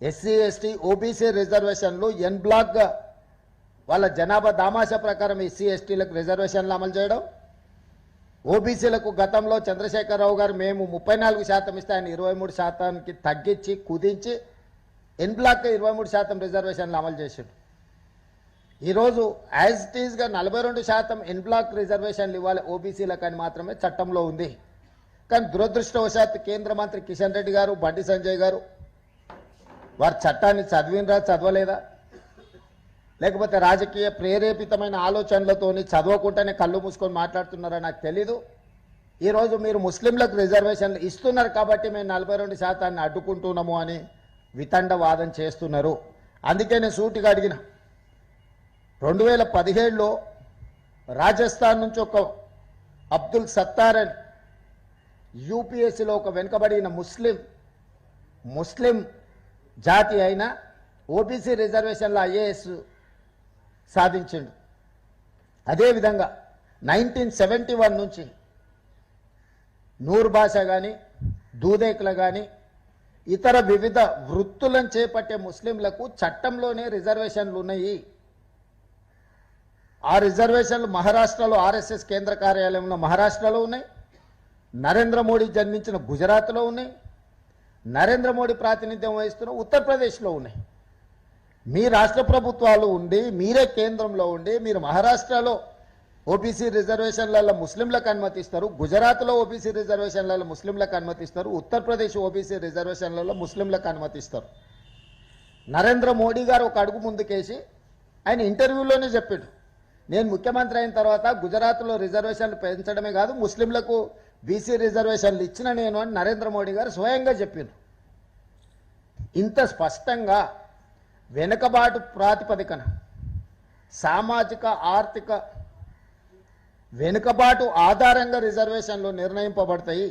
SC ST OBC రిజర్వేషన్లు ఎన్ black వాళ్ళ జనాభా దామాషా ప్రకారం ఎస్సీ ఎస్టీలకు రిజర్వేషన్లు అమలు చేయడం, ఓబీసీలకు గతంలో చంద్రశేఖరరావు గారు మేము 34% ఇస్తే ఆయన 23%కి తగ్గించి కుదించి ఎన్ బ్లాక్ 23% రిజర్వేషన్లు అమలు చేశాడు. ఈరోజు యాజ్ ఇట్ ఈజ్గా 42% ఎన్ బ్లాక్ రిజర్వేషన్లు ఇవ్వాలి ఓబీసీలకు అని మాత్రమే చట్టంలో ఉంది. కానీ దురదృష్టవశాత్తు కేంద్ర మంత్రి కిషన్ రెడ్డి గారు, బండి సంజయ్ గారు వారు చట్టాన్ని చదివినరా చదవలేదా, లేకపోతే రాజకీయ ప్రేరేపితమైన ఆలోచనలతోని చదవకుండానే కళ్ళు మూసుకొని మాట్లాడుతున్నారా నాకు తెలీదు. ఈరోజు మీరు ముస్లింలకు రిజర్వేషన్లు ఇస్తున్నారు కాబట్టి మేము 42% అడ్డుకుంటున్నాము అని వితండవాదం చేస్తున్నారు. అందుకే నేను సూటిగా అడిగిన, 2017లో రాజస్థాన్ నుంచి ఒక అబ్దుల్ సత్తార్ అని యూపీఎస్సీలో ఒక వెనుకబడిన ముస్లిం జాతి అయిన ఓబీసీ రిజర్వేషన్లో ఐఏఎస్ సాధించిండు. అదేవిధంగా 1971 నుంచి నూర్ భాష కానీ, దూదేకుల కానీ ఇతర వివిధ వృత్తులను చేపట్టే ముస్లింలకు చట్టంలోనే రిజర్వేషన్లు ఉన్నాయి. ఆ రిజర్వేషన్లు మహారాష్ట్రలో ఆర్ఎస్ఎస్ కేంద్ర కార్యాలయంలో మహారాష్ట్రలో ఉన్నాయి, నరేంద్ర మోడీ జన్మించిన గుజరాత్లో ఉన్నాయి, నరేంద్ర మోడీ ప్రాతినిధ్యం వహిస్తున్న ఉత్తరప్రదేశ్లో ఉన్నాయి. మీ రాష్ట్ర ప్రభుత్వాలు ఉండి, మీరే కేంద్రంలో ఉండి, మీరు మహారాష్ట్రలో ఓబీసీ రిజర్వేషన్లలో ముస్లింలకు అనుమతిస్తారు, గుజరాత్లో ఓబీసీ రిజర్వేషన్లలో ముస్లింలకు అనుమతిస్తారు, ఉత్తరప్రదేశ్ ఓబీసీ రిజర్వేషన్లలో ముస్లింలకు అనుమతిస్తారు. నరేంద్ర మోడీ గారు ఒక అడుగు ముందుకేసి ఆయన ఇంటర్వ్యూలోనే చెప్పాడు, నేను ముఖ్యమంత్రి అయిన తర్వాత గుజరాత్లో రిజర్వేషన్లు పెంచడమే కాదు ముస్లింలకు బీసీ రిజర్వేషన్లు ఇచ్చిన నేను అని నరేంద్ర మోడీ గారు స్వయంగా చెప్పారు. ఇంత స్పష్టంగా వెనుకబాటు ప్రాతిపదికన సామాజిక ఆర్థిక వెనుకబాటు ఆధారంగా రిజర్వేషన్లు నిర్ణయింపబడతాయి.